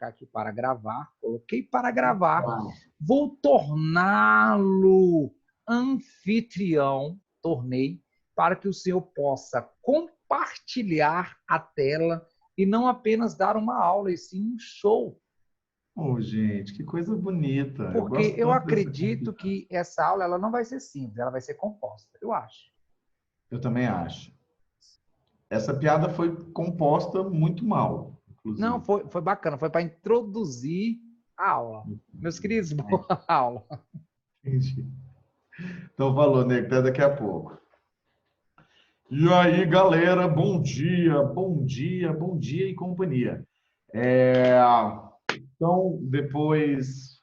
colocar aqui para gravar. Coloquei para gravar. Vou torná-lo anfitrião, tornei, para que o senhor possa compartilhar a tela e não apenas dar uma aula, e sim um show. Oh, gente, que coisa bonita. Porque eu acredito que essa aula ela não vai ser simples, ela vai ser composta, eu acho. Eu também acho. Essa piada foi composta muito mal, inclusive. Não, foi bacana, foi para introduzir a aula. Meus queridos, boa aula. Entendi. Então, falou, nego, até daqui a pouco. E aí, galera, bom dia, bom dia, bom dia e companhia. Então, depois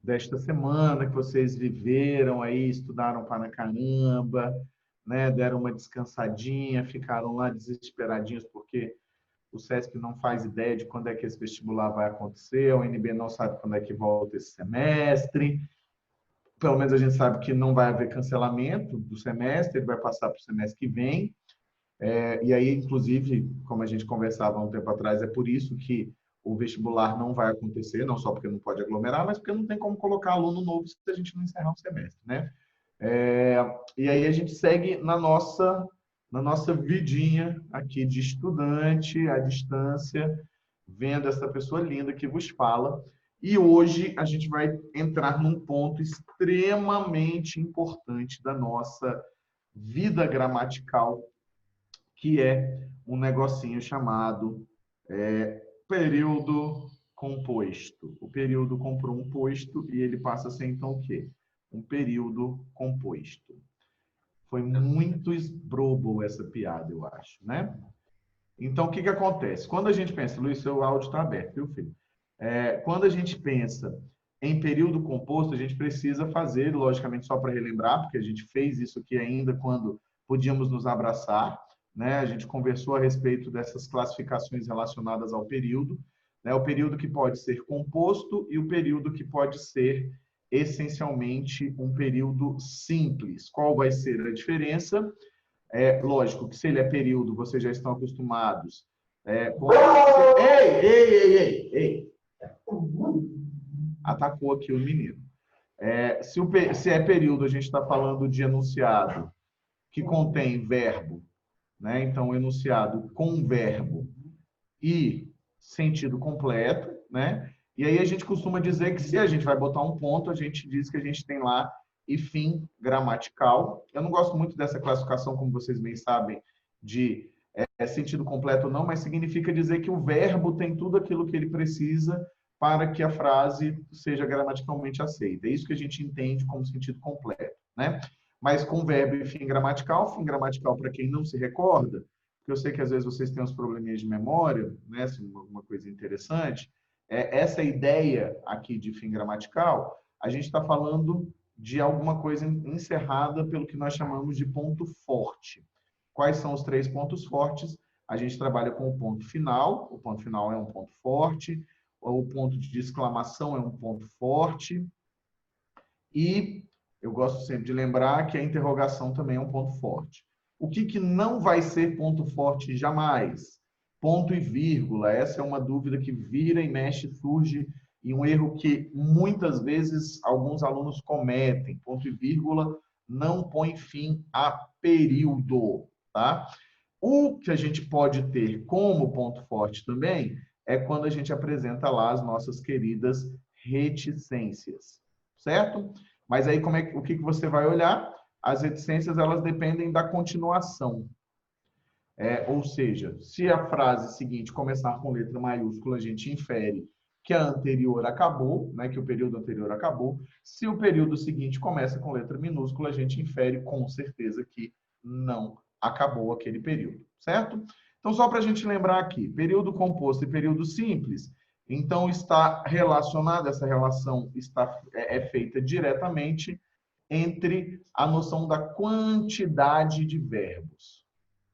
desta semana que vocês viveram aí, estudaram para caramba, né, deram uma descansadinha, ficaram lá desesperadinhos porque o SESP não faz ideia de quando é que esse vestibular vai acontecer, a UNB não sabe quando é que volta esse semestre. Pelo menos a gente sabe que não vai haver cancelamento do semestre, ele vai passar para o semestre que vem. E aí, inclusive, como a gente conversava há um tempo atrás, é por isso que o vestibular não vai acontecer, não só porque não pode aglomerar, mas porque não tem como colocar aluno novo se a gente não encerrar o semestre, né? E aí a gente segue na nossa vidinha aqui de estudante, à distância, vendo essa pessoa linda que vos fala. E hoje a gente vai entrar num ponto extremamente importante da nossa vida gramatical, que é um negocinho chamado período composto. O período comprou um posto e ele passa a ser, então, o quê? Um período composto. Foi muito esbrobo essa piada, eu acho, né? Então, o que acontece? Quando a gente pensa... Luiz, seu áudio está aberto, viu, filho? Quando a gente pensa em período composto, a gente precisa fazer, logicamente, só para relembrar, porque a gente fez isso aqui ainda quando podíamos nos abraçar, né? A gente conversou a respeito dessas classificações relacionadas ao período, né? O período que pode ser composto e o período que pode ser essencialmente um período simples. Qual vai ser a diferença? Lógico que se ele é período, vocês já estão acostumados. Ei! Atacou aqui o menino. Se é período, a gente está falando de enunciado que contém verbo, né? Então, enunciado com verbo e sentido completo, né? E aí a gente costuma dizer que se a gente vai botar um ponto, a gente diz que a gente tem lá e fim gramatical. Eu não gosto muito dessa classificação, como vocês bem sabem, de sentido completo ou não, mas significa dizer que o verbo tem tudo aquilo que ele precisa para que a frase seja gramaticalmente aceita. É isso que a gente entende como sentido completo, né? Mas com verbo e fim gramatical para quem não se recorda, porque eu sei que às vezes vocês têm uns probleminhas de memória, né? Assim, uma coisa interessante, essa ideia aqui de fim gramatical, a gente está falando de alguma coisa encerrada pelo que nós chamamos de ponto forte. Quais são os 3 pontos fortes? A gente trabalha com o ponto final é um ponto forte, o ponto de exclamação é um ponto forte, e eu gosto sempre de lembrar que a interrogação também é um ponto forte. O que não vai ser ponto forte jamais? Ponto e vírgula. Essa é uma dúvida que vira e mexe, surge, e um erro que muitas vezes alguns alunos cometem. Ponto e vírgula não põe fim a período, tá? O que a gente pode ter como ponto forte também é quando a gente apresenta lá as nossas queridas reticências, certo? Mas aí o que você vai olhar? As reticências, elas dependem da continuação. Ou seja, se a frase seguinte começar com letra maiúscula, a gente infere que a anterior acabou, né, que o período anterior acabou. Se o período seguinte começa com letra minúscula, a gente infere com certeza que não acabou aquele período, certo? Então, só para a gente lembrar aqui, período composto e período simples, então está relacionado, essa relação é feita diretamente entre a noção da quantidade de verbos.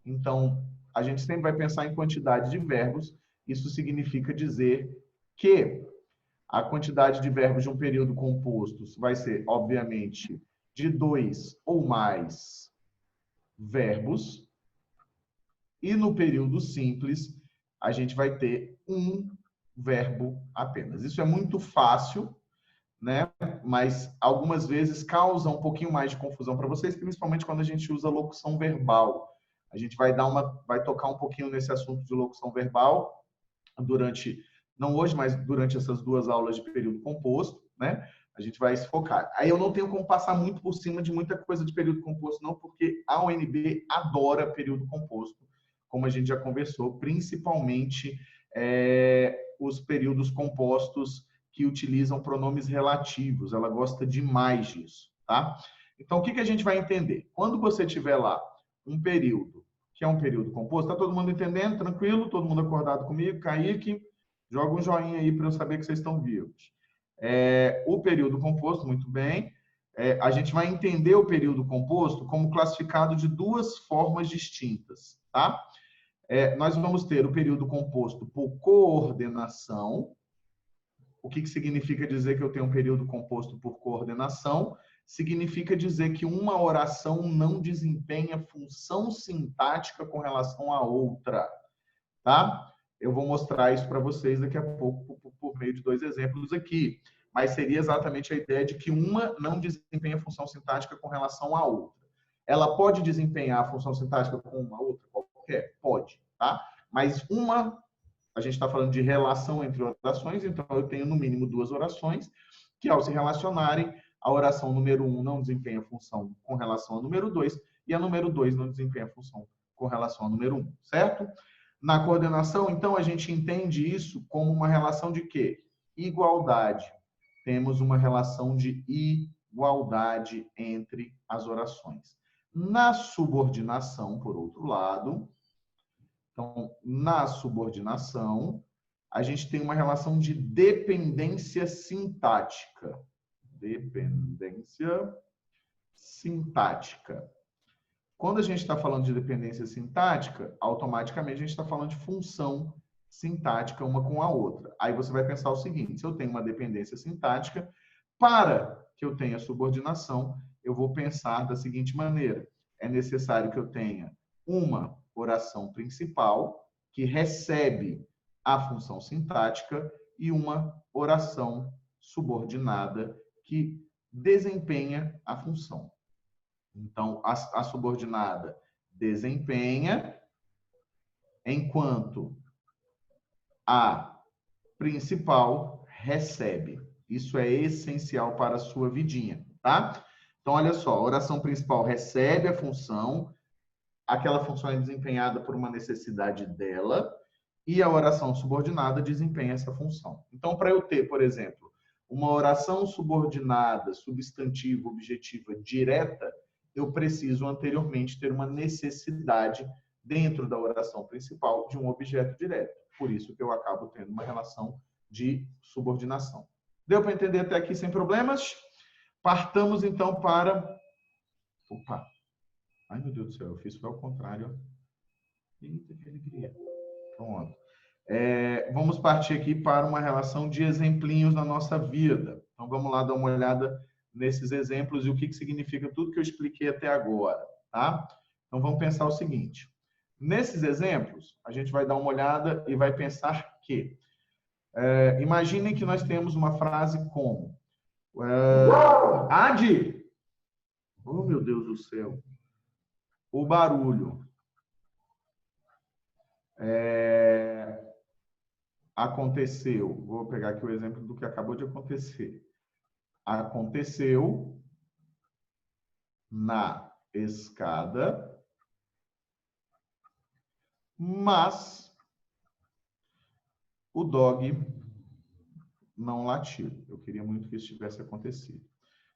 Então, a gente sempre vai pensar em quantidade de verbos, isso significa dizer que a quantidade de verbos de um período composto vai ser, obviamente, de 2 ou mais verbos, e no período simples, a gente vai ter um verbo apenas. Isso é muito fácil, né? Mas algumas vezes causa um pouquinho mais de confusão para vocês, principalmente quando a gente usa locução verbal. A gente vai tocar um pouquinho nesse assunto de locução verbal durante, não hoje, mas durante essas 2 aulas de período composto, né? A gente vai se focar. Aí eu não tenho como passar muito por cima de muita coisa de período composto, não, porque a UNB adora período composto, como a gente já conversou, principalmente os períodos compostos que utilizam pronomes relativos. Ela gosta demais disso, tá? Então, o que a gente vai entender? Quando você tiver lá um período, que é um período composto, tá todo mundo entendendo? Tranquilo? Todo mundo acordado comigo? Kaique, joga um joinha aí para eu saber que vocês estão vivos. O período composto, muito bem. A gente vai entender o período composto como classificado de 2 formas distintas, tá? Nós vamos ter o período composto por coordenação. O que significa dizer que eu tenho um período composto por coordenação? Significa dizer que uma oração não desempenha função sintática com relação à outra, tá? Eu vou mostrar isso para vocês daqui a pouco por meio de 2 exemplos aqui. Mas seria exatamente a ideia de que uma não desempenha função sintática com relação à outra. Ela pode desempenhar a função sintática com uma outra qualquer? Pode, tá? Mas a gente está falando de relação entre orações, então eu tenho no mínimo 2 orações que, ao se relacionarem, a oração número 1 não desempenha função com relação ao número 2 e a número 2 não desempenha função com relação ao número 1, certo? Na coordenação, então, a gente entende isso como uma relação de quê? Igualdade. Temos uma relação de igualdade entre as orações. Na subordinação, por outro lado, então, na subordinação, a gente tem uma relação de dependência sintática. Dependência sintática. Quando a gente está falando de dependência sintática, automaticamente a gente está falando de função sintática uma com a outra. Aí você vai pensar o seguinte: se eu tenho uma dependência sintática, para que eu tenha subordinação, eu vou pensar da seguinte maneira: é necessário que eu tenha uma oração principal que recebe a função sintática e uma oração subordinada que desempenha a função. Então, a subordinada desempenha, enquanto a principal recebe. Isso é essencial para a sua vidinha, tá? Então, olha só, a oração principal recebe a função, aquela função é desempenhada por uma necessidade dela, e a oração subordinada desempenha essa função. Então, para eu ter, por exemplo, uma oração subordinada, substantiva, objetiva, direta, eu preciso anteriormente ter uma necessidade dentro da oração principal de um objeto direto. Por isso que eu acabo tendo uma relação de subordinação. Deu para entender até aqui sem problemas? Partamos então para... Opa! Ai, meu Deus do céu, eu fiz ao contrário. Eita, que alegria. Pronto. Vamos partir aqui para uma relação de exemplinhos na nossa vida. Então, vamos lá dar uma olhada nesses exemplos e o que significa tudo que eu expliquei até agora, tá? Então, vamos pensar o seguinte. Nesses exemplos, a gente vai dar uma olhada e vai pensar que... imaginem que nós temos uma frase como... Adi! Oh, meu Deus do céu! O barulho. Aconteceu. Vou pegar aqui o exemplo do que acabou de acontecer. Aconteceu na escada, mas o dog não latiu. Eu queria muito que isso tivesse acontecido.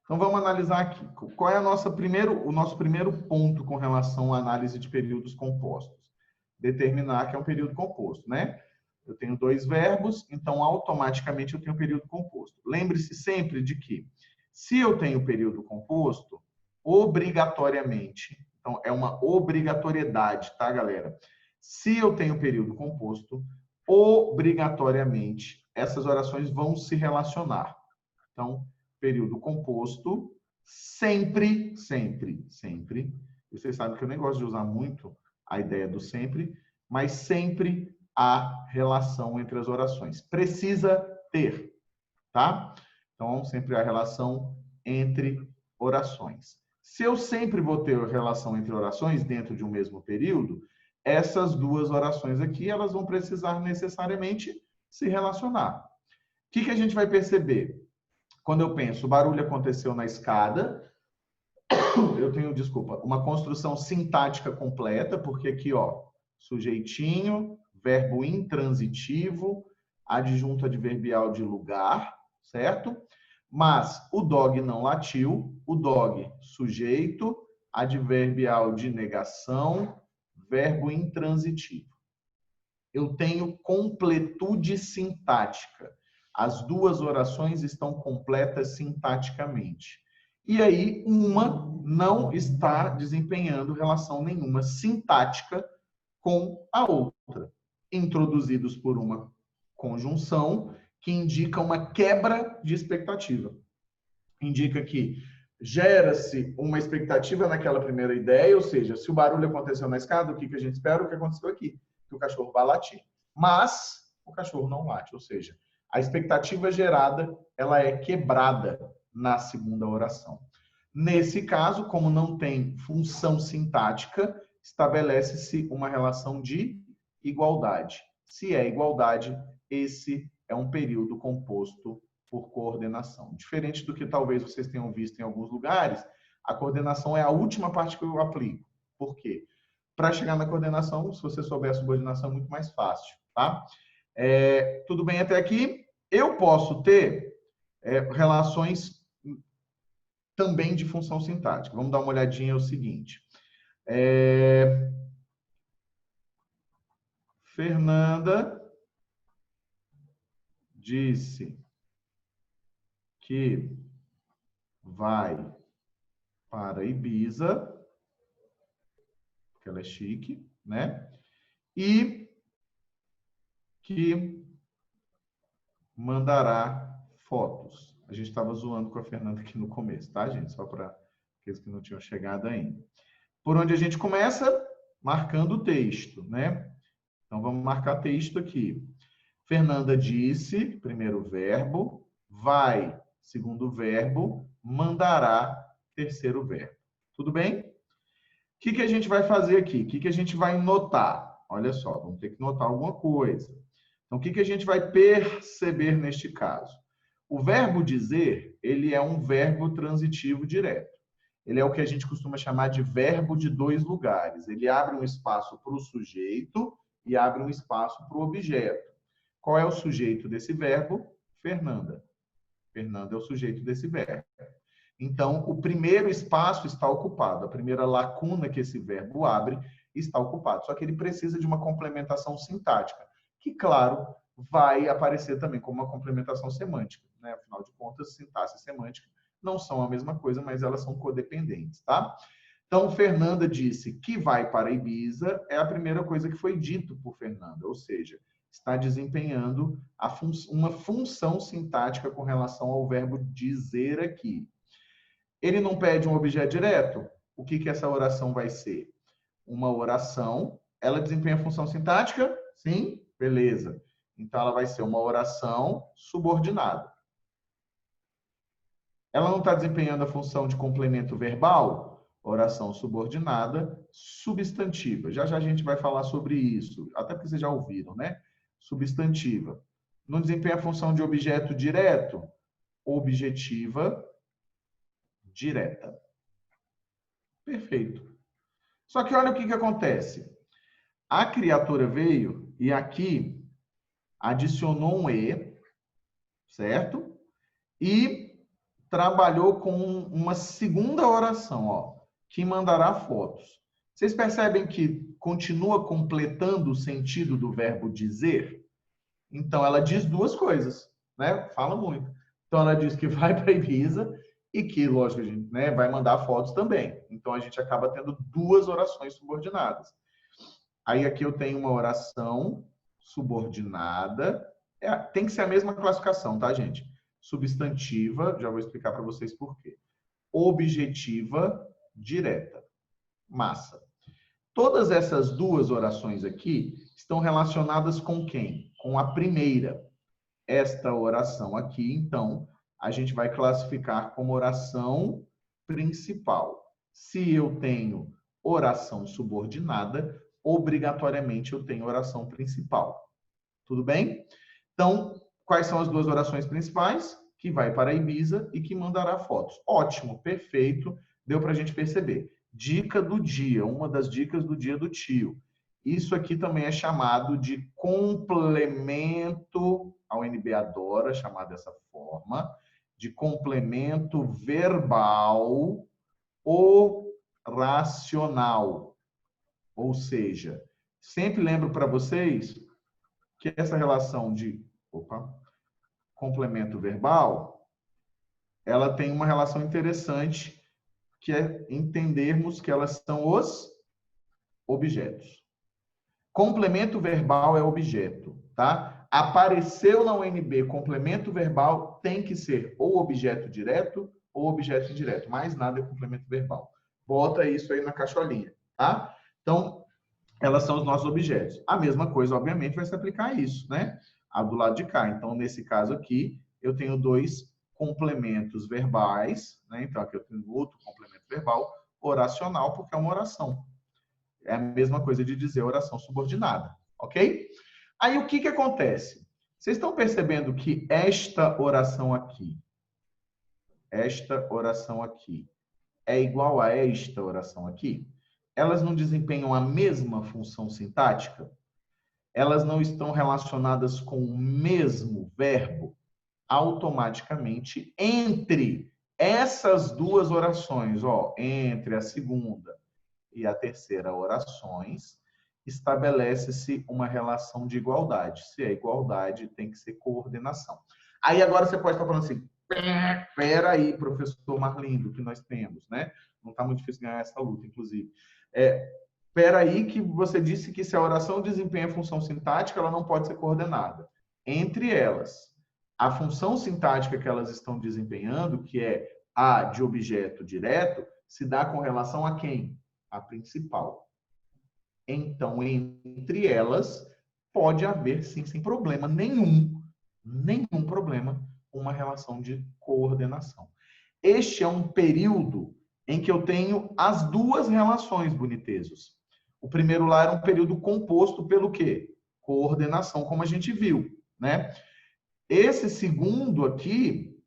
Então, vamos analisar aqui. Qual é o nosso primeiro ponto com relação à análise de períodos compostos? Determinar que é um período composto, né? Eu tenho 2 verbos, então automaticamente eu tenho período composto. Lembre-se sempre de que, se eu tenho período composto, obrigatoriamente, então é uma obrigatoriedade, tá, galera? Se eu tenho período composto, obrigatoriamente essas orações vão se relacionar. Então, período composto, sempre, sempre, sempre. Vocês sabem que eu nem gosto de usar muito a ideia do sempre, mas sempre a relação entre as orações. Precisa ter, tá? Então, sempre a relação entre orações. Se eu sempre vou ter relação entre orações dentro de um mesmo período, essas duas orações aqui, elas vão precisar necessariamente se relacionar. O que a gente vai perceber? Quando eu penso, o barulho aconteceu na escada, eu tenho, desculpa, uma construção sintática completa, porque aqui, ó, sujeitinho, verbo intransitivo, adjunto adverbial de lugar, certo? Mas o dog não latiu, o dog, sujeito, adverbial de negação, verbo intransitivo. Eu tenho completude sintática. As duas orações estão completas sintaticamente. E aí, uma não está desempenhando relação nenhuma sintática com a outra, introduzidos por uma conjunção que indica uma quebra de expectativa. Indica que gera-se uma expectativa naquela primeira ideia, ou seja, se o barulho aconteceu na escada, o que a gente espera? O que aconteceu aqui? Que o cachorro vai latir. Mas o cachorro não late, ou seja, a expectativa gerada, ela é quebrada na segunda oração. Nesse caso, como não tem função sintática, estabelece-se uma relação de igualdade. Se é igualdade, esse é um período composto por coordenação. Diferente do que talvez vocês tenham visto em alguns lugares, a coordenação é a última parte que eu aplico. Por quê? Para chegar na coordenação, se você souber a subordinação, é muito mais fácil, tá? Tudo bem até aqui? Eu posso ter relações também de função sintática. Vamos dar uma olhadinha, é o seguinte. Fernanda disse que vai para Ibiza, porque ela é chique, né? E que mandará fotos. A gente estava zoando com a Fernanda aqui no começo, tá, gente? Só para aqueles que não tinham chegado ainda. Por onde a gente começa? Marcando o texto, né? Então, vamos marcar texto aqui. Fernanda disse, primeiro verbo, vai, segundo verbo, mandará, terceiro verbo. Tudo bem? O que a gente vai fazer aqui? O que a gente vai notar? Olha só, vamos ter que notar alguma coisa. Então, o que a gente vai perceber neste caso? O verbo dizer, ele é um verbo transitivo direto. Ele é o que a gente costuma chamar de verbo de dois lugares. Ele abre um espaço para o sujeito e abre um espaço para o objeto. Qual é o sujeito desse verbo? Fernanda. Fernanda é o sujeito desse verbo. Então, o primeiro espaço está ocupado. A primeira lacuna que esse verbo abre está ocupado. Só que ele precisa de uma complementação sintática, que, claro, vai aparecer também como uma complementação semântica, né? Afinal de contas, sintaxe e semântica não são a mesma coisa, mas elas são codependentes, tá? Então, Fernanda disse que vai para Ibiza, é a primeira coisa que foi dito por Fernanda, ou seja, está desempenhando uma função sintática com relação ao verbo dizer aqui. Ele não pede um objeto direto? O que essa oração vai ser? Uma oração, ela desempenha função sintática? Sim? Beleza. Então, ela vai ser uma oração subordinada. Ela não está desempenhando a função de complemento verbal? Oração subordinada, substantiva. Já a gente vai falar sobre isso, até porque vocês já ouviram, né? Substantiva. Não desempenha a função de objeto direto? Objetiva direta. Perfeito. Só que olha o que acontece. A criatura veio e aqui adicionou um E, certo? E trabalhou com uma segunda oração, ó, que mandará fotos. Vocês percebem que continua completando o sentido do verbo dizer? Então, ela diz duas coisas, né? Fala muito. Então, ela diz que vai para Ibiza e que, lógico, a gente, né, vai mandar fotos também. Então, a gente acaba tendo duas orações subordinadas. Aí, aqui eu tenho uma oração subordinada. Tem que ser a mesma classificação, tá, gente? Substantiva, já vou explicar para vocês por quê. Objetiva, direta. Massa. Todas essas duas orações aqui estão relacionadas com quem? Com a primeira. Esta oração aqui, então, a gente vai classificar como oração principal. Se eu tenho oração subordinada, obrigatoriamente eu tenho oração principal. Tudo bem? Então, quais são as duas orações principais? Que vai para Ibiza e que mandará fotos. Ótimo, perfeito, deu para a gente perceber. Dica do dia, uma das dicas do dia do tio. Isso aqui também é chamado de complemento, a UNB adora chamar dessa forma, de complemento verbal oracional. Ou seja, sempre lembro para vocês que essa relação de complemento verbal, ela tem uma relação interessante, que é entendermos que elas são os objetos. Complemento verbal é objeto, tá? Apareceu na UNB complemento verbal, tem que ser ou objeto direto ou objeto indireto. Mais nada é complemento verbal. Bota isso aí na caixolinha, tá? Então, elas são os nossos objetos. A mesma coisa, obviamente, vai se aplicar a isso, né? A do lado de cá. Então, nesse caso aqui, eu tenho dois complementos verbais, né? Então, aqui eu tenho outro complemento verbal oracional, porque é uma oração. É a mesma coisa de dizer oração subordinada, ok? Aí, o que acontece? Vocês estão percebendo que esta oração aqui é igual a esta oração aqui? Elas não desempenham a mesma função sintática? Elas não estão relacionadas com o mesmo verbo? Automaticamente, entre essas duas orações, entre a segunda e a terceira orações, estabelece-se uma relação de igualdade. Se é igualdade, tem que ser coordenação. Aí agora você pode estar falando assim, espera aí, professor Marlindo, que nós temos, né? Não está muito difícil ganhar essa luta, inclusive. Espera aí que você disse que se a oração desempenha função sintática, ela não pode ser coordenada. Entre elas, a função sintática que elas estão desempenhando, que é a de objeto direto, se dá com relação a quem? A principal. Então, entre elas, pode haver, sim, sem problema nenhum problema, uma relação de coordenação. Este é um período em que eu tenho as duas relações, bonitesos. O primeiro lá era um período composto pelo quê? Coordenação, como a gente viu, né? Esse segundo aqui,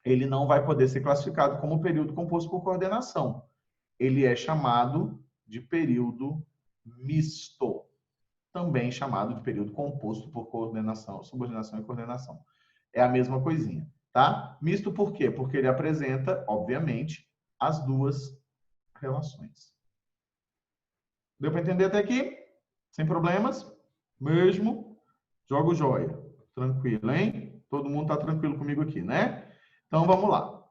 ele não vai poder ser classificado como período composto por coordenação. Ele é chamado de período misto, também chamado de período composto por coordenação, subordinação e coordenação. É a mesma coisinha, tá? Misto por quê? Porque ele apresenta, obviamente, as duas relações. Deu para entender até aqui? Sem problemas? Mesmo? Jogo joia. Tranquilo, hein? Todo mundo está tranquilo comigo aqui, né? Então, vamos lá.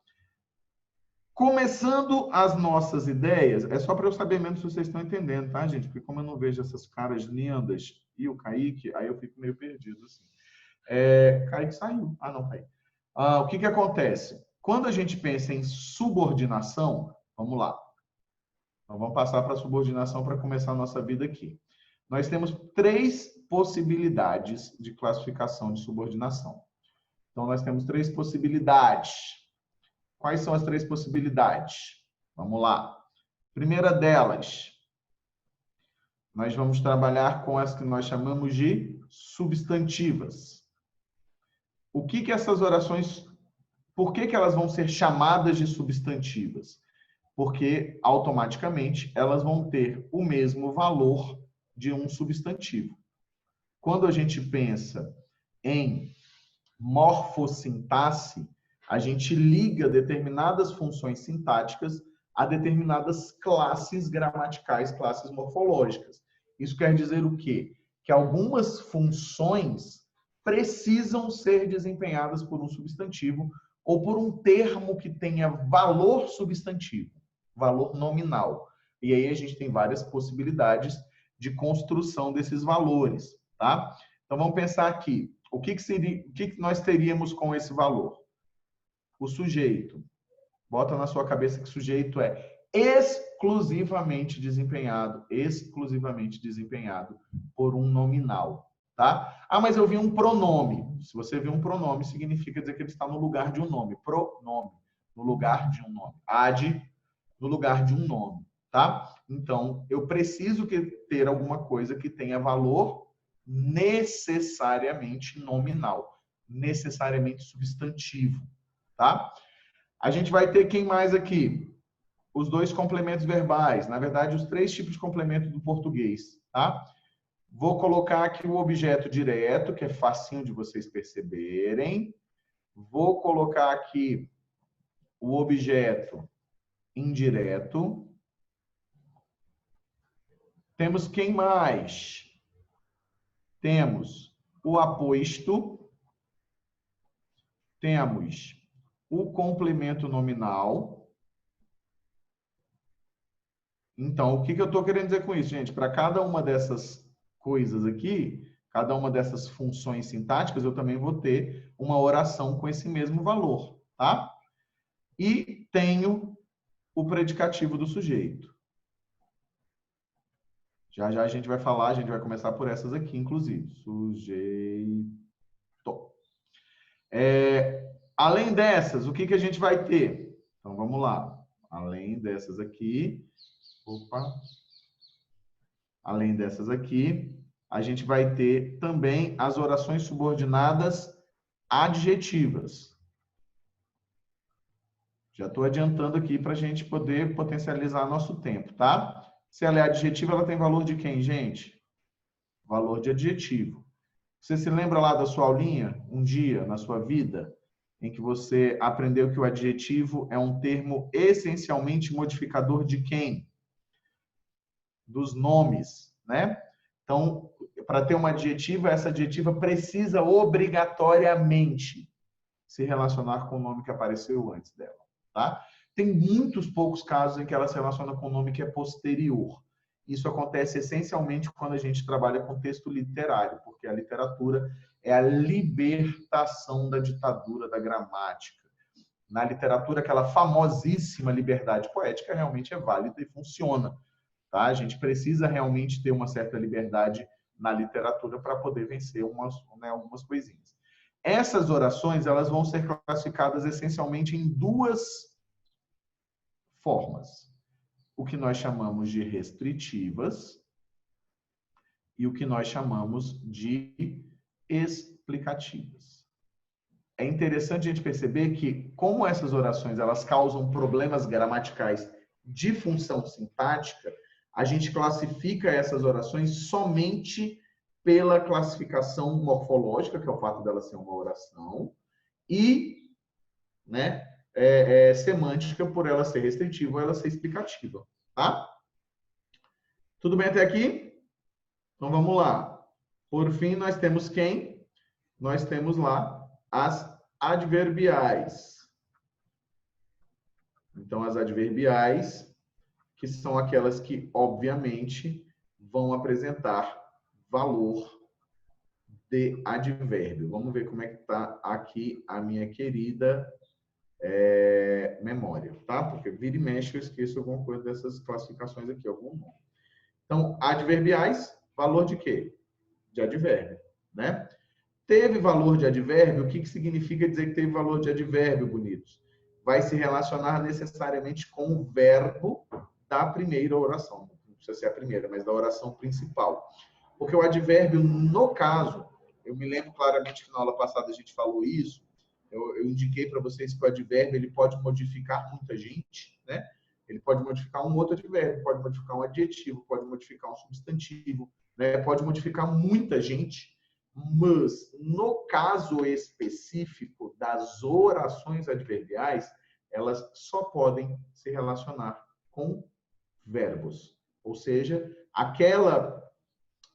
Começando as nossas ideias, é só para eu saber mesmo se vocês estão entendendo, tá, gente? Porque como eu não vejo essas caras lindas e o Kaique, aí eu fico meio perdido, assim. Kaique saiu. Ah, não, Kaique. O que acontece? Quando a gente pensa em subordinação, vamos lá. Então, vamos passar para a subordinação para começar a nossa vida aqui. Nós temos 3 possibilidades de classificação de subordinação. Então, nós temos 3 possibilidades. Quais são as 3 possibilidades? Vamos lá. Primeira delas, nós vamos trabalhar com as que nós chamamos de substantivas. O que essas orações, por que elas vão ser chamadas de substantivas? Porque, automaticamente, elas vão ter o mesmo valor de um substantivo. Quando a gente pensa em morfossintaxe, a gente liga determinadas funções sintáticas a determinadas classes gramaticais, classes morfológicas. Isso quer dizer o quê? Que algumas funções precisam ser desempenhadas por um substantivo ou por um termo que tenha valor substantivo, valor nominal. E aí a gente tem várias possibilidades de construção desses valores, tá? Então vamos pensar aqui. O que nós teríamos com esse valor? O sujeito. Bota na sua cabeça que sujeito é exclusivamente desempenhado por um nominal, tá? Ah, mas eu vi um pronome. Se você vê um pronome, significa dizer que ele está no lugar de um nome. Pronome, no lugar de um nome. Ad, no lugar de um nome, tá? Então, eu preciso ter alguma coisa que tenha valor necessariamente nominal, necessariamente substantivo, tá? A gente vai ter quem mais aqui? Os dois complementos verbais, na verdade, os 3 tipos de complemento do português, tá? Vou colocar aqui o objeto direto, que é facinho de vocês perceberem. Vou colocar aqui o objeto indireto. Temos quem mais? Temos o aposto. Temos o complemento nominal. Então, o que eu estou querendo dizer com isso, gente? Para cada uma dessas coisas aqui, cada uma dessas funções sintáticas, eu também vou ter uma oração com esse mesmo valor, tá? E tenho o predicativo do sujeito. Já já a gente vai falar, a gente vai começar por essas aqui, inclusive. Sujeito. Além dessas, o que a gente vai ter? Então, vamos lá. Além dessas aqui... Além dessas aqui, a gente vai ter também as orações subordinadas adjetivas. Já estou adiantando aqui para a gente poder potencializar nosso tempo, tá? Se ela é adjetiva, ela tem valor de quem, gente? Valor de adjetivo. Você se lembra lá da sua aulinha, um dia na sua vida, em que você aprendeu que o adjetivo é um termo essencialmente modificador de quem? Dos nomes, né? Então, para ter uma adjetiva, essa adjetiva precisa obrigatoriamente se relacionar com o nome que apareceu antes dela, tá? Tem muitos poucos casos em que ela se relaciona com o nome que é posterior. Isso acontece essencialmente quando a gente trabalha com texto literário, porque a literatura é a libertação da ditadura da gramática. Na literatura, aquela famosíssima liberdade poética realmente é válida e funciona. Tá? A gente precisa realmente ter uma certa liberdade na literatura para poder vencer algumas coisinhas. Essas orações elas vão ser classificadas essencialmente em 2 formas. O que nós chamamos de restritivas e o que nós chamamos de explicativas. É interessante a gente perceber que, como essas orações elas causam problemas gramaticais de função sintática, a gente classifica essas orações somente pela classificação morfológica, que é o fato dela ser uma oração, e semântica, por ela ser restritiva ou ela ser explicativa. Tá? Tudo bem até aqui? Então vamos lá. Por fim, nós temos quem? Nós temos lá as adverbiais. Então, as adverbiais, que são aquelas que, obviamente, vão apresentar valor de advérbio. Vamos ver como é que está aqui a minha querida memória, tá? Porque vira e mexe eu esqueço alguma coisa dessas classificações aqui, algum nome. Então, adverbiais, valor de quê? De advérbio, né? Teve valor de advérbio, o que significa dizer que teve valor de advérbio, bonitos? Vai se relacionar necessariamente com o verbo da primeira oração. Não precisa ser a primeira, mas da oração principal. Porque o advérbio, no caso, eu me lembro claramente que na aula passada a gente falou isso, eu indiquei para vocês que o advérbio ele pode modificar muita gente, né? Ele pode modificar um outro advérbio, pode modificar um adjetivo, pode modificar um substantivo, né? Pode modificar muita gente, mas no caso específico das orações adverbiais, elas só podem se relacionar com verbos. Ou seja, aquela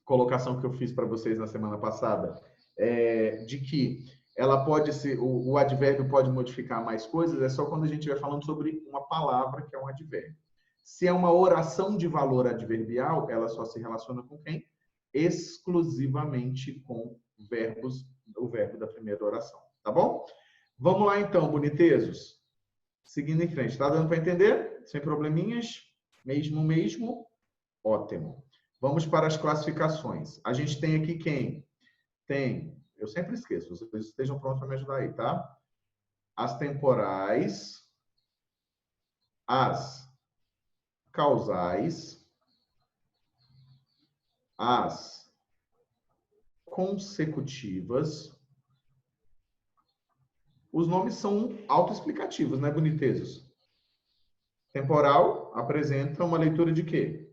colocação que eu fiz para vocês na semana passada, de que ela pode ser, o advérbio pode modificar mais coisas, é só quando a gente estiver falando sobre uma palavra que é um advérbio. Se é uma oração de valor adverbial, ela só se relaciona com quem? Exclusivamente com verbos, o verbo da primeira oração, tá bom? Vamos lá então, bonitezos. Seguindo em frente, tá dando para entender? Sem probleminhas? Mesmo? Ótimo. Vamos para as classificações. A gente tem aqui quem? Tem, eu sempre esqueço, vocês estejam prontos para me ajudar aí, tá? As temporais, as causais, as consecutivas. Os nomes são autoexplicativos, né, bonitezos? Temporal apresenta uma leitura de quê?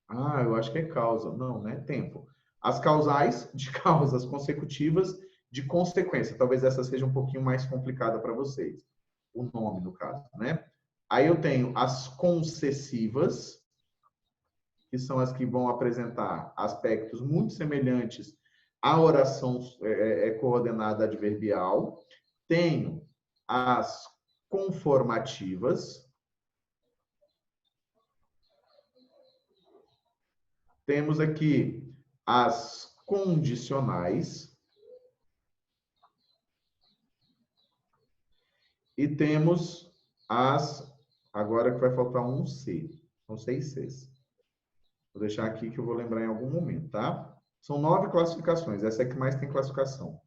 Ah, eu acho que é causa. Não, não é tempo. As causais, de causas consecutivas, de consequência. Talvez essa seja um pouquinho mais complicada para vocês. O nome, no caso, né? Aí eu tenho as concessivas, que são as que vão apresentar aspectos muito semelhantes à oração coordenada adverbial. Tenho as conformativas. Temos aqui as condicionais. E temos as... Agora que vai faltar um C. São 6 Cs. Vou deixar aqui que eu vou lembrar em algum momento, tá? São 9 classificações. Essa é que mais tem classificação.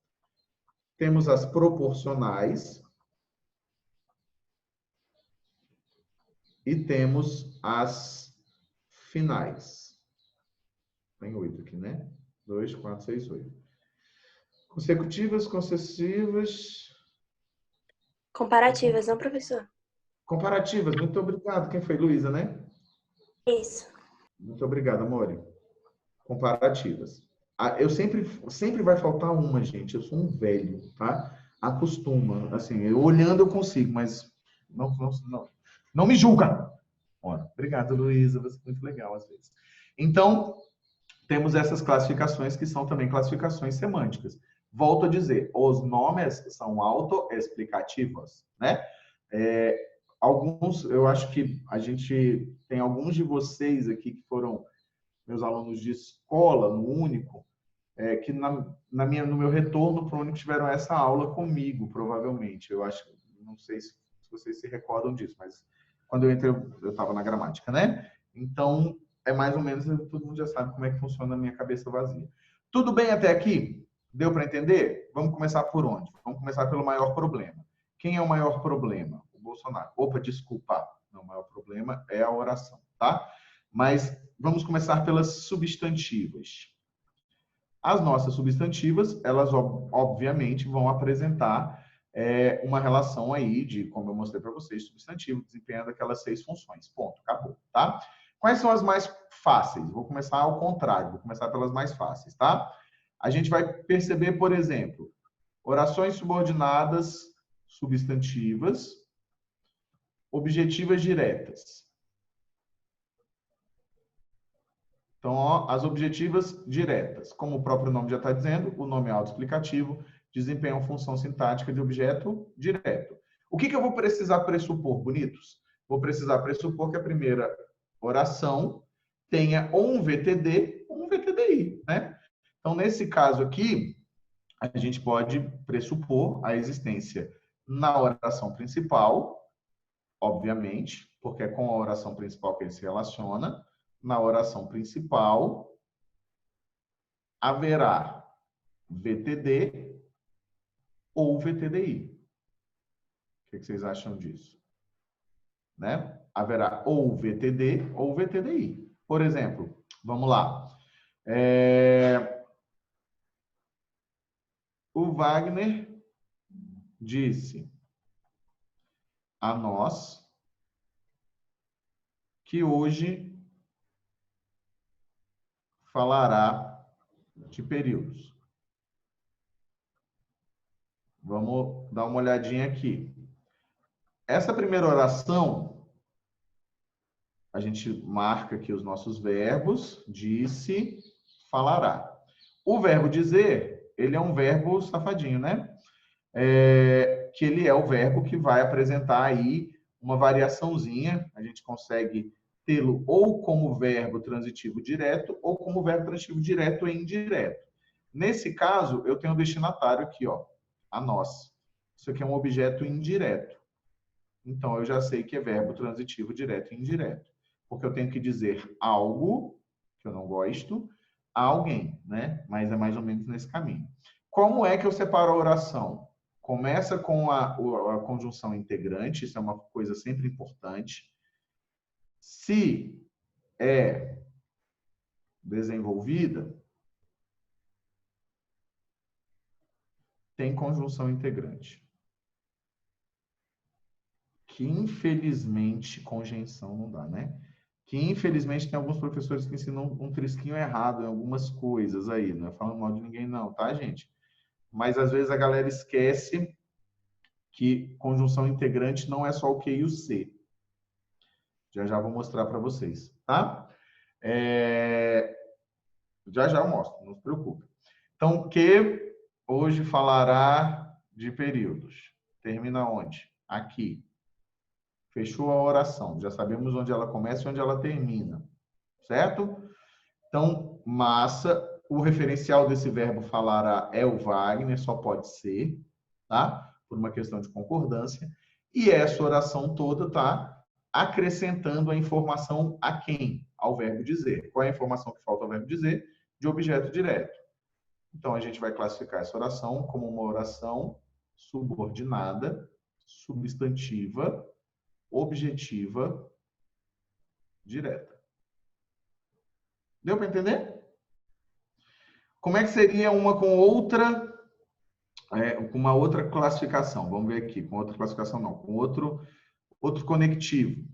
Temos as proporcionais. E temos as finais. Tem 8 aqui, né? 2, 4, 6, 8. Consecutivas, concessivas... Comparativas, não, professor? Comparativas, muito obrigado. Quem foi? Luísa, né? Isso. Muito obrigado, Amore. Comparativas. Eu sempre vai faltar uma, gente. Eu sou um velho, tá? Acostuma. Assim, eu olhando eu consigo, mas não me julga. Obrigado, Luísa. Você é muito legal às vezes. Então, temos essas classificações que são também classificações semânticas. Volto a dizer, os nomes são autoexplicativos, né? Alguns, eu acho que a gente tem alguns de vocês aqui que foram meus alunos de escola, no Único, que no meu retorno para o Único tiveram essa aula comigo, provavelmente. Eu acho, não sei se vocês se recordam disso, mas quando eu entrei, eu estava na gramática, né? Então, é mais ou menos, todo mundo já sabe como é que funciona a minha cabeça vazia. Tudo bem até aqui? Deu para entender? Vamos começar por onde? Vamos começar pelo maior problema. Quem é o maior problema? O Bolsonaro. Opa, desculpa. Não, o maior problema é a oração, tá? Mas vamos começar pelas substantivas. As nossas substantivas, elas obviamente vão apresentar uma relação aí de, como eu mostrei para vocês, substantivo desempenhando aquelas 6 funções. Ponto, acabou, tá? Quais são as mais fáceis? Vou começar ao contrário, vou começar pelas mais fáceis, tá? A gente vai perceber, por exemplo, orações subordinadas substantivas, objetivas diretas. Então, ó, as objetivas diretas, como o próprio nome já está dizendo, o nome é autoexplicativo, desempenham função sintática de objeto direto. O que eu vou precisar pressupor, bonitos? Vou precisar pressupor que a primeira oração tenha ou um VTD ou um VTDI, né? Então, nesse caso aqui, a gente pode pressupor a existência na oração principal, obviamente, porque é com a oração principal que ele se relaciona. Na oração principal, haverá VTD ou VTDI. O que vocês acham disso? Né? Haverá ou VTD ou VTDI. Por exemplo, vamos lá. O Wagner disse a nós que hoje falará de períodos. Vamos dar uma olhadinha aqui. Essa primeira oração, a gente marca aqui os nossos verbos, disse, falará. O verbo dizer, ele é um verbo safadinho, né? Que ele é o verbo que vai apresentar aí uma variaçãozinha. A gente consegue tê-lo ou como verbo transitivo direto ou como verbo transitivo direto e indireto. Nesse caso, eu tenho o destinatário aqui, ó, a nós. Isso aqui é um objeto indireto. Então, eu já sei que é verbo transitivo direto e indireto. Porque eu tenho que dizer algo, que eu não gosto, a alguém, né? Mas é mais ou menos nesse caminho. Como é que eu separo a oração? Começa com a conjunção integrante, isso é uma coisa sempre importante. Se é desenvolvida, tem conjunção integrante. Que infelizmente conjunção não dá, né? Que infelizmente tem alguns professores que ensinam um trisquinho errado em algumas coisas aí, não é falando mal de ninguém não, tá, gente? Mas às vezes a galera esquece que conjunção integrante não é só o Q e o C. Já já vou mostrar para vocês, tá? Já já eu mostro, não se preocupe. Então, que hoje falará de períodos. Termina onde? Aqui. Fechou a oração. Já sabemos onde ela começa e onde ela termina. Certo? Então, massa. O referencial desse verbo falará é o Wagner, só pode ser, tá? Por uma questão de concordância. E essa oração toda tá acrescentando a informação a quem? Ao verbo dizer. Qual é a informação que falta ao verbo dizer? De objeto direto. Então, a gente vai classificar essa oração como uma oração subordinada, substantiva, objetiva, direta. Deu para entender? Como é que seria uma com outra, com uma outra classificação? Vamos ver aqui, com outra classificação não, com outro conectivo.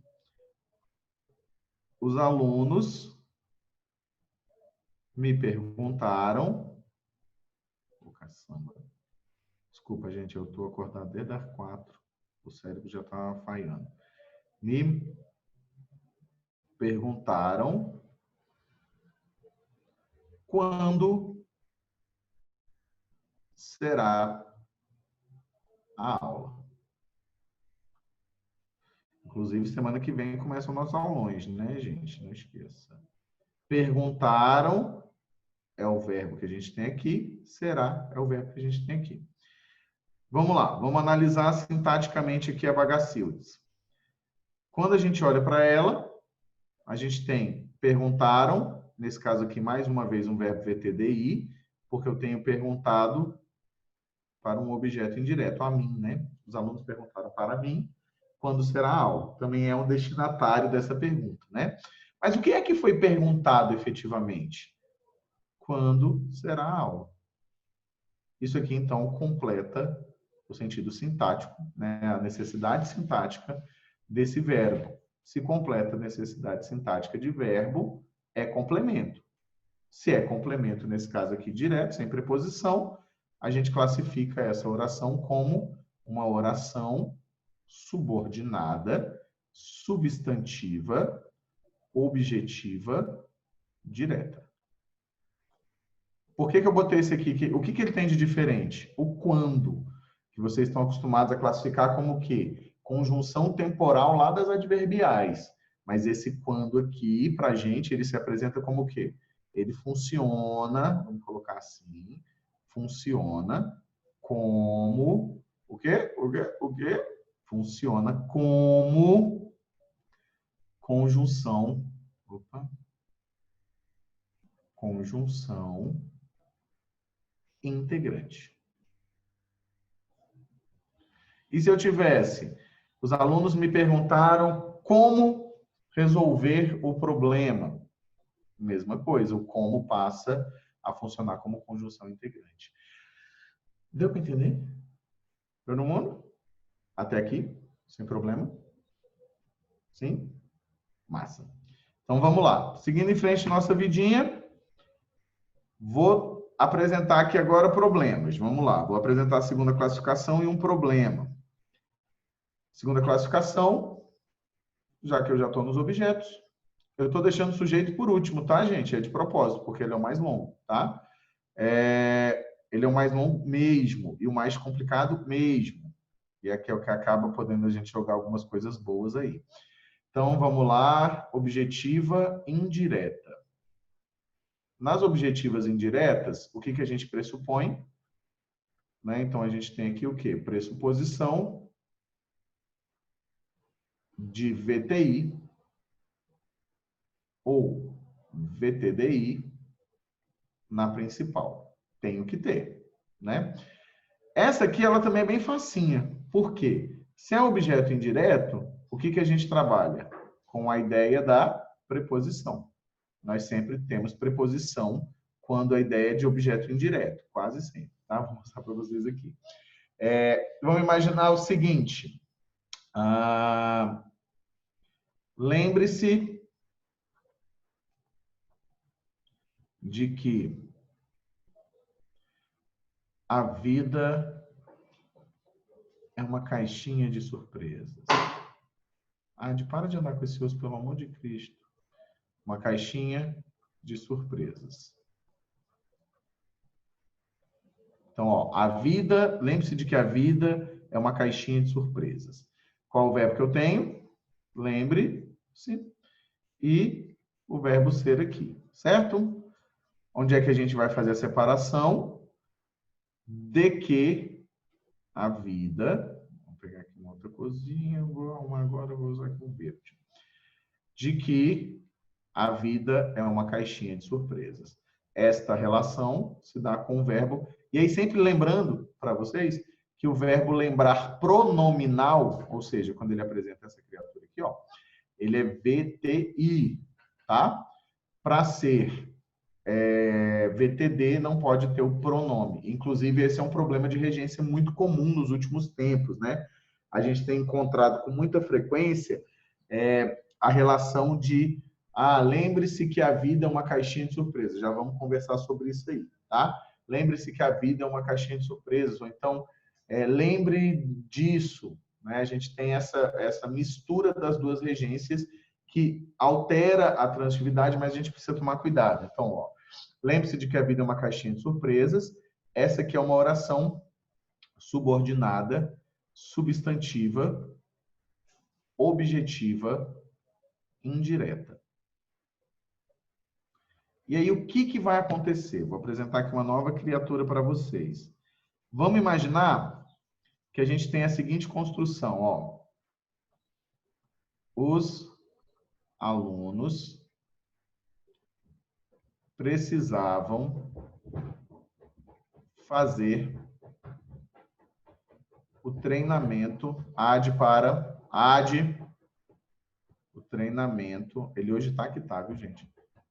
Os alunos me perguntaram... Desculpa, gente, eu estou acordado desde as 4. O cérebro já está falhando. Me perguntaram quando será a aula. Inclusive, semana que vem começam nossos aulões, né, gente? Não esqueça. Perguntaram é o verbo que a gente tem aqui, será é o verbo que a gente tem aqui. Vamos lá, vamos analisar sintaticamente aqui a Vagacildes. Quando a gente olha para ela, a gente tem perguntaram, nesse caso aqui, mais uma vez, um verbo VTDI, porque eu tenho perguntado para um objeto indireto, a mim, né? Os alunos perguntaram para mim quando será a aula. Também é um destinatário dessa pergunta, né? Mas o que é que foi perguntado efetivamente? Quando será a aula? Isso aqui, então, completa o sentido sintático, né? A necessidade sintática desse verbo. Se completa a necessidade sintática de verbo, é complemento. Se é complemento, nesse caso aqui, direto, sem preposição, a gente classifica essa oração como uma oração subordinada, substantiva, objetiva, direta. Por que eu botei esse aqui? O que ele tem de diferente? O quando, que vocês estão acostumados a classificar como o quê? Conjunção temporal lá das adverbiais. Mas esse quando aqui, para a gente, ele se apresenta como o quê? Ele funciona, vamos colocar assim, funciona como... O quê? O quê? Funciona como conjunção... Opa! Conjunção integrante. E se eu tivesse... Os alunos me perguntaram como resolver o problema. Mesma coisa, o como passa a funcionar como conjunção integrante. Deu para entender? Todo mundo? Até aqui? Sem problema? Sim? Massa. Então, vamos lá. Seguindo em frente nossa vidinha, vou apresentar aqui agora problemas. Vamos lá. Vou apresentar a segunda classificação e um problema. Segunda classificação, já que eu já estou nos objetos, eu estou deixando o sujeito por último, tá, gente? É de propósito, porque ele é o mais longo, tá? Ele é o mais longo mesmo e o mais complicado mesmo. E aqui é o que acaba podendo a gente jogar algumas coisas boas aí. Então, vamos lá. Objetiva indireta. Nas objetivas indiretas, o que a gente pressupõe? Né? Então, a gente tem aqui o quê? Pressuposição de VTI ou VTDI na principal. Tenho que ter, né? Essa aqui, ela também é bem facinha. Por quê? Se é objeto indireto, o que que a gente trabalha? Com a ideia da preposição. Nós sempre temos preposição quando a ideia é de objeto indireto, quase sempre, tá? Vou mostrar para vocês aqui. Vamos imaginar o seguinte. Lembre-se de que a vida é uma caixinha de surpresas. Para de andar com esse osso, pelo amor de Cristo. Uma caixinha de surpresas. Então, ó, a vida, lembre-se de que a vida é uma caixinha de surpresas. Qual o verbo que eu tenho? Lembre-se. E o verbo ser aqui, certo? Onde é que a gente vai fazer a separação? De que a vida... Vou pegar aqui uma outra coisinha, vou arrumar agora, vou usar aqui o verde. De que a vida é uma caixinha de surpresas. Esta relação se dá com o verbo. E aí, sempre lembrando para vocês que o verbo lembrar pronominal, ou seja, quando ele apresenta essa criatura aqui, ó, ele é VTI, tá? Para ser VTD, não pode ter o pronome. Inclusive, esse é um problema de regência muito comum nos últimos tempos, né? A gente tem encontrado com muita frequência a relação de lembre-se que a vida é uma caixinha de surpresas. Já vamos conversar sobre isso aí, tá? Lembre-se que a vida é uma caixinha de surpresas. Ou então, lembre disso. Né? A gente tem essa mistura das duas regências que altera a transitividade, mas a gente precisa tomar cuidado. Então, ó, lembre-se de que a vida é uma caixinha de surpresas. Essa aqui é uma oração subordinada, substantiva, objetiva, indireta. E aí, o que vai acontecer? Vou apresentar aqui uma nova criatura para vocês. Vamos imaginar que a gente tem a seguinte construção, ó. Os alunos precisavam fazer o treinamento o treinamento, ele hoje tá que tá, viu, gente?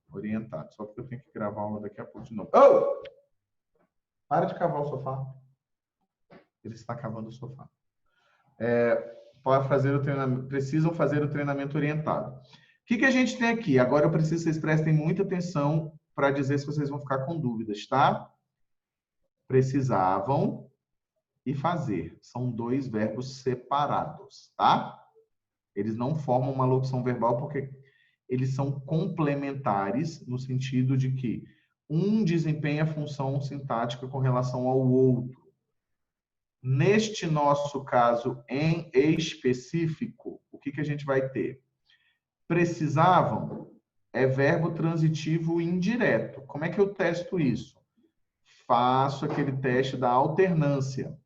Orientado. Só porque eu tenho que gravar aula daqui a pouco de novo. Oh! Para de cavar o sofá. Ele está cavando o sofá. Precisam fazer o treinamento orientado. O que a gente tem aqui? Agora eu preciso que vocês prestem muita atenção para dizer se vocês vão ficar com dúvidas, tá? Precisavam e fazer. São dois verbos separados, tá? Eles não formam uma locução verbal porque eles são complementares no sentido de que um desempenha a função sintática com relação ao outro. Neste nosso caso em específico, o que a gente vai ter? Precisavam é verbo transitivo indireto. Como é que eu testo isso? Faço aquele teste da alternância.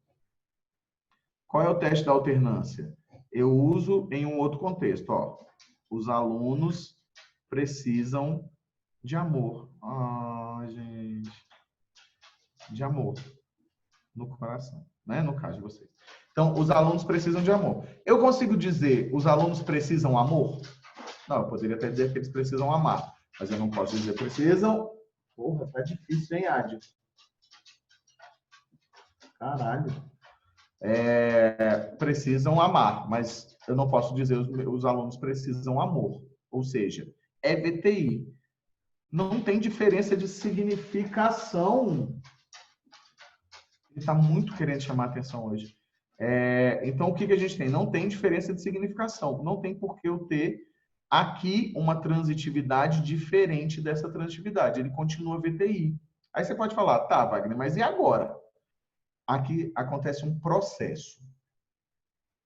Qual é o teste da alternância? Eu uso em um outro contexto. Ó. Os alunos precisam de amor. Gente. De amor. No coração. Né? No caso de vocês. Então, os alunos precisam de amor. Eu consigo dizer, os alunos precisam amor? Não, eu poderia até dizer que eles precisam amar. Mas eu não posso dizer precisam. Porra, tá difícil, hein, Adi? Caralho. Precisam amar, mas eu não posso dizer os alunos precisam amor. Ou seja, é VTI. Não tem diferença de significação. Ele está muito querendo chamar a atenção hoje. Então, o que a gente tem? Não tem diferença de significação. Não tem por que eu ter aqui uma transitividade diferente dessa transitividade. Ele continua VTI. Aí você pode falar, tá, Wagner, mas e agora? Aqui acontece um processo,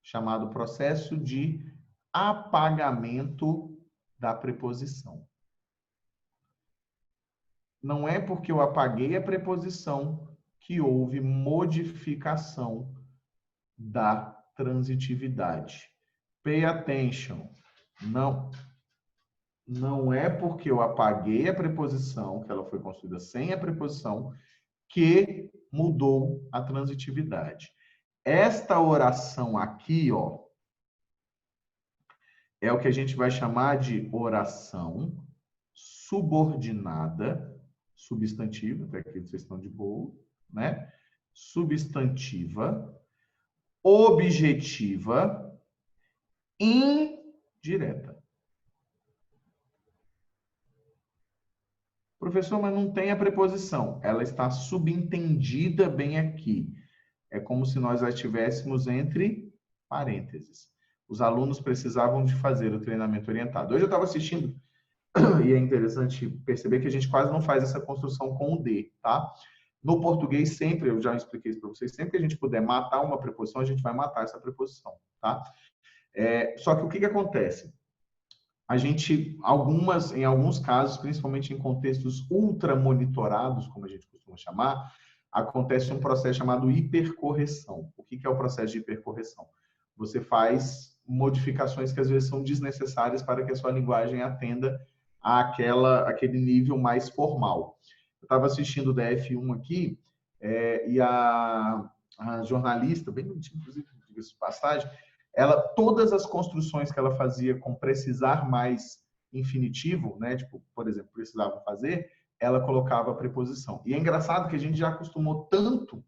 chamado processo de apagamento da preposição. Não é porque eu apaguei a preposição que houve modificação da transitividade. Pay attention. Não é porque eu apaguei a preposição, que ela foi construída sem a preposição, que mudou a transitividade. Esta oração aqui, ó, é o que a gente vai chamar de oração subordinada, substantiva, até aqui vocês estão de boa, né? Substantiva, objetiva, indireta. Professor, mas não tem a preposição. Ela está subentendida bem aqui. É como se nós a tivéssemos entre parênteses. Os alunos precisavam de fazer o treinamento orientado. Hoje eu estava assistindo, e é interessante perceber que a gente quase não faz essa construção com o D, tá? No português, sempre, eu já expliquei isso para vocês, sempre que a gente puder matar uma preposição, a gente vai matar essa preposição, tá? Só que o que acontece? A gente, em alguns casos, principalmente em contextos ultra monitorados, como a gente costuma chamar, acontece um processo chamado hipercorreção. O que é o processo de hipercorreção? Você faz modificações que às vezes são desnecessárias para que a sua linguagem atenda àquele nível mais formal. Eu estava assistindo o DF1 aqui, e a jornalista, bem bonitinha, inclusive, diga-se de passagem, todas as construções que ela fazia com precisar mais infinitivo, né? Tipo, por exemplo, precisava fazer, ela colocava a preposição. E é engraçado que a gente já acostumou tanto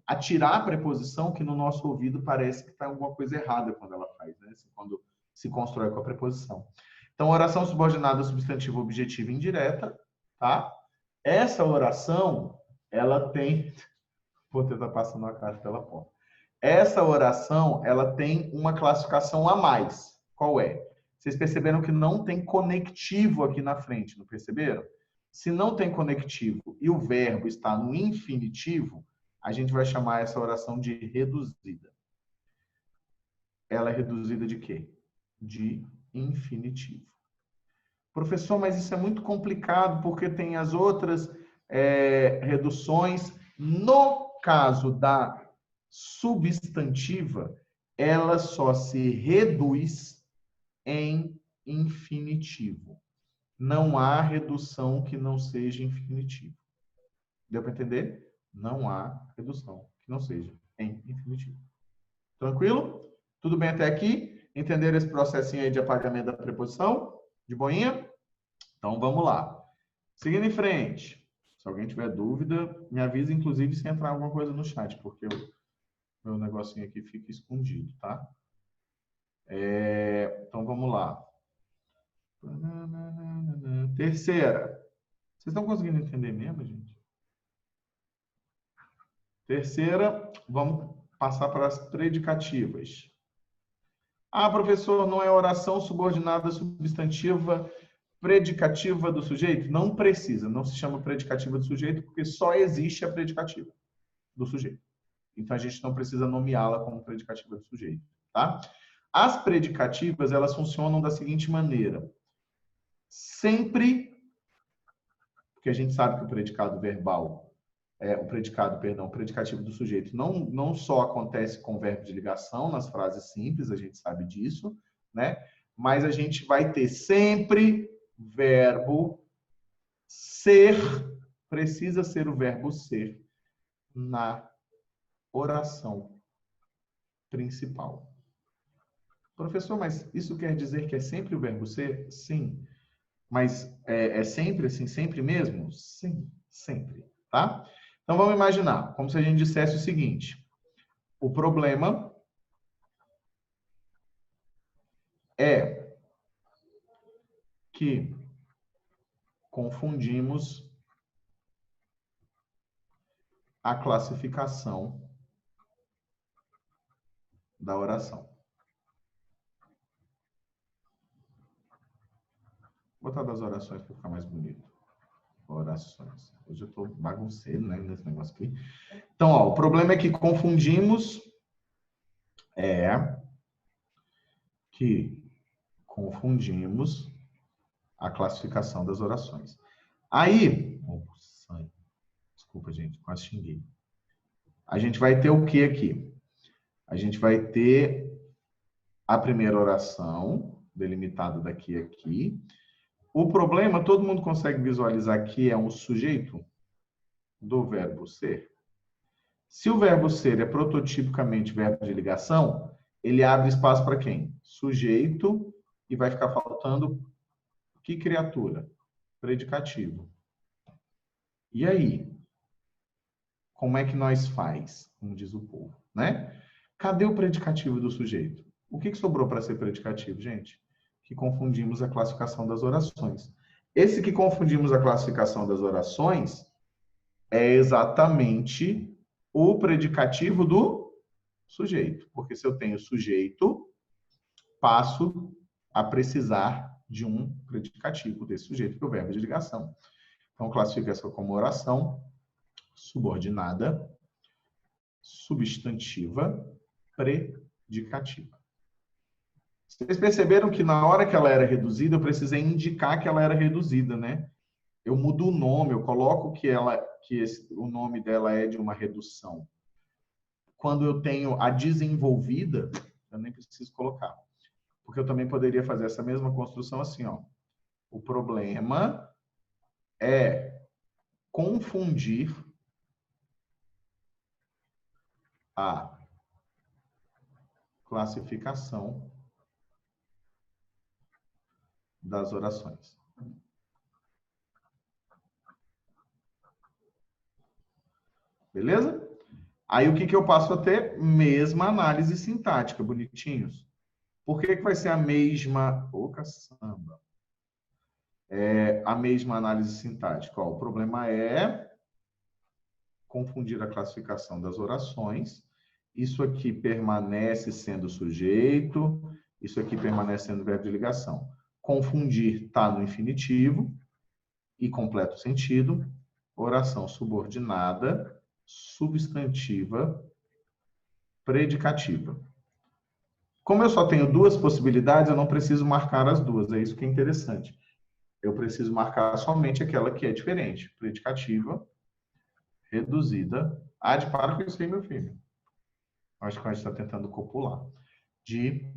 a tirar a preposição que no nosso ouvido parece que está alguma coisa errada quando ela faz, né? Quando se constrói com a preposição. Então, oração subordinada substantiva objetiva indireta, tá? Essa oração, ela tem... Vou tentar passar na cara pela porta. Essa oração, ela tem uma classificação a mais. Qual é? Vocês perceberam que não tem conectivo aqui na frente, não perceberam? Se não tem conectivo e o verbo está no infinitivo, a gente vai chamar essa oração de reduzida. Ela é reduzida de quê? De infinitivo. Professor, mas isso é muito complicado porque tem as outras reduções. No caso da substantiva, ela só se reduz em infinitivo. Não há redução que não seja infinitivo. Deu para entender? Não há redução que não seja em infinitivo. Tranquilo? Tudo bem até aqui? Entenderam esse processinho aí de apagamento da preposição? De boinha? Então, vamos lá. Seguindo em frente. Se alguém tiver dúvida, me avisa, inclusive, se entrar alguma coisa no chat, porque meu negocinho aqui fica escondido, tá? Então, vamos lá. Terceira. Vocês estão conseguindo entender mesmo, gente? Terceira, vamos passar para as predicativas. Ah, professor, não é oração subordinada substantiva predicativa do sujeito? Não precisa, não se chama predicativa do sujeito, porque só existe a predicativa do sujeito. Então, a gente não precisa nomeá-la como predicativa do sujeito, tá? As predicativas, elas funcionam da seguinte maneira. Sempre, porque a gente sabe que o predicado verbal, o predicativo do sujeito não só acontece com o verbo de ligação nas frases simples, a gente sabe disso, né? Mas a gente vai ter sempre verbo ser, precisa ser o verbo ser na oração principal. Professor, mas isso quer dizer que é sempre o verbo ser? Sim. Mas é sempre assim, sempre mesmo? Sim, sempre, tá? Então vamos imaginar, como se a gente dissesse o seguinte: o problema é que confundimos a classificação da oração. Vou botar das orações para ficar mais bonito. Orações. Hoje eu estou bagunceiro, né, nesse negócio aqui. Então, ó, o problema é que confundimos a classificação das orações. Aí, desculpa, gente, quase xinguei. A gente vai ter o que aqui? A gente vai ter a primeira oração, delimitada daqui a aqui. O problema, todo mundo consegue visualizar que é um sujeito do verbo ser. Se o verbo ser é prototipicamente verbo de ligação, ele abre espaço para quem? Sujeito, e vai ficar faltando que criatura? Predicativo. E aí? Como é que nós faz? Como diz o povo, né? Cadê o predicativo do sujeito? O que sobrou para ser predicativo, gente? Que confundimos a classificação das orações. Esse que confundimos a classificação das orações é exatamente o predicativo do sujeito. Porque se eu tenho sujeito, passo a precisar de um predicativo desse sujeito, que é o verbo de ligação. Então, classifica essa como oração subordinada, substantiva, predicativa. Vocês perceberam que na hora que ela era reduzida, eu precisei indicar que ela era reduzida, né? Eu mudo o nome, eu coloco o nome dela é de uma redução. Quando eu tenho a desenvolvida, eu nem preciso colocar. Porque eu também poderia fazer essa mesma construção assim, ó. O problema é confundir a classificação das orações. Beleza? Aí o que eu passo a ter? Mesma análise sintática, bonitinhos. Por que vai ser a mesma... Ô, caçamba. A mesma análise sintática. Ó, o problema é confundir a classificação das orações. Isso aqui permanece sendo sujeito, isso aqui permanece sendo verbo de ligação. Confundir está no infinitivo e completo sentido. Oração subordinada, substantiva, predicativa. Como eu só tenho duas possibilidades, eu não preciso marcar as duas. É isso que é interessante. Eu preciso marcar somente aquela que é diferente. Predicativa, reduzida. Para com isso aí, meu filho. Acho que a gente está tentando copular. De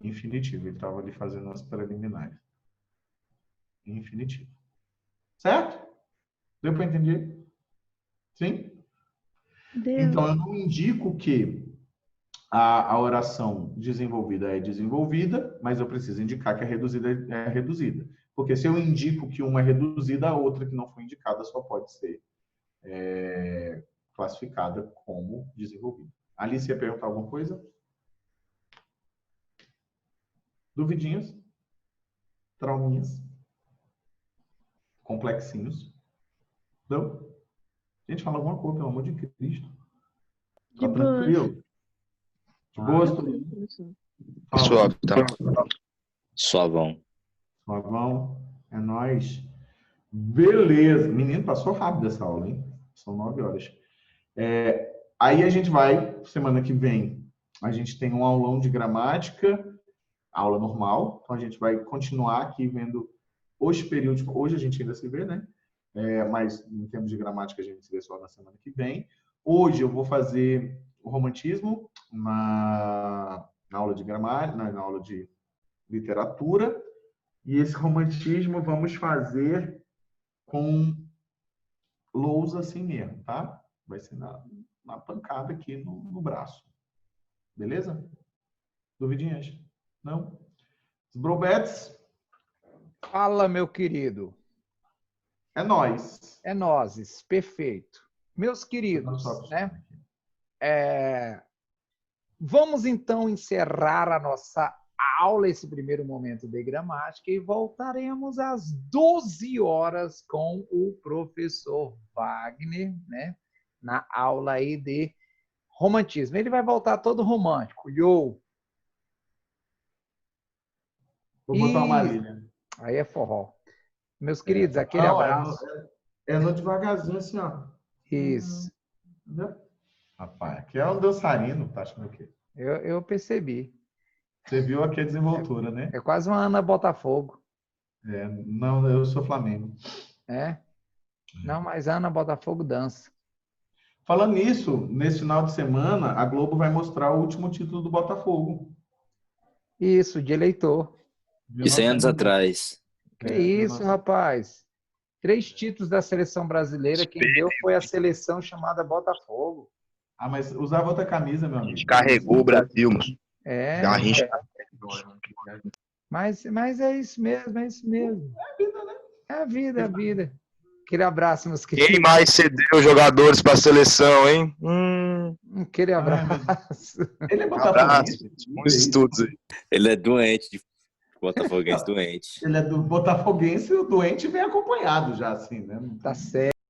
infinitivo. Ele estava ali fazendo as preliminares. Infinitivo. Certo? Deu para entender? Sim? Deu. Então, eu não indico que a oração desenvolvida é desenvolvida, mas eu preciso indicar que a reduzida é reduzida. Porque se eu indico que uma é reduzida, a outra que não foi indicada só pode ser classificada como desenvolvida. Alice ia perguntar alguma coisa? Duvidinhas? Trauminhas? Complexinhos? Não? Gente, fala alguma coisa, pelo amor de Cristo. Tá De tranquilo? De boa, Suave, tá? Suavão. Suavão. É nóis. Beleza. Menino, passou rápido essa aula, hein? São 9 horas. Aí a gente vai, semana que vem, a gente tem um aulão de gramática, aula normal. Então a gente vai continuar aqui vendo os períodos. Hoje a gente ainda se vê, né? Mas em termos de gramática a gente se vê só na semana que vem. Hoje eu vou fazer o romantismo na aula de gramática, na aula de literatura. E esse romantismo vamos fazer com lousa assim mesmo, tá? Vai ser na pancada aqui no braço. Beleza? Duvidinhas? Não? Os brobetes? Fala, meu querido. É nóis. É nozes. Perfeito. Meus queridos, né? Vamos então encerrar a nossa aula, esse primeiro momento de gramática, e voltaremos às 12 horas com o professor Wagner, né? Na aula aí de romantismo. Ele vai voltar todo romântico. Yo! Vou botar uma Marília. Aí é forró. Meus queridos, aquele abraço. É no devagarzinho assim, ó. Isso. Entendeu? Rapaz, aqui é um dançarino, tá achando o quê? Eu percebi. Você viu aqui a desenvoltura, né? É quase uma Ana Botafogo. Não, eu sou Flamengo. Não, mas a Ana Botafogo dança. Falando nisso, nesse final de semana, a Globo vai mostrar o último título do Botafogo. Isso, de eleitor. E 100 anos 1900. atrás. Que isso, rapaz. 3 títulos da seleção brasileira, quem deu foi a seleção chamada Botafogo. Ah, mas usava outra camisa, meu A amigo. gente carregou o Brasil, moço. É, Garrincha. mas é isso mesmo, é isso mesmo. É a vida, é a vida. Aquele abraço, meus Quem queridos. mais cedeu jogadores para a seleção, hein? Aquele abraço. Ele é Abraço. botafoguense? Muitos estudos aí. Ele é doente, de botafoguense doente. Ele é do botafoguense e o doente vem acompanhado já, assim, né? Tá certo.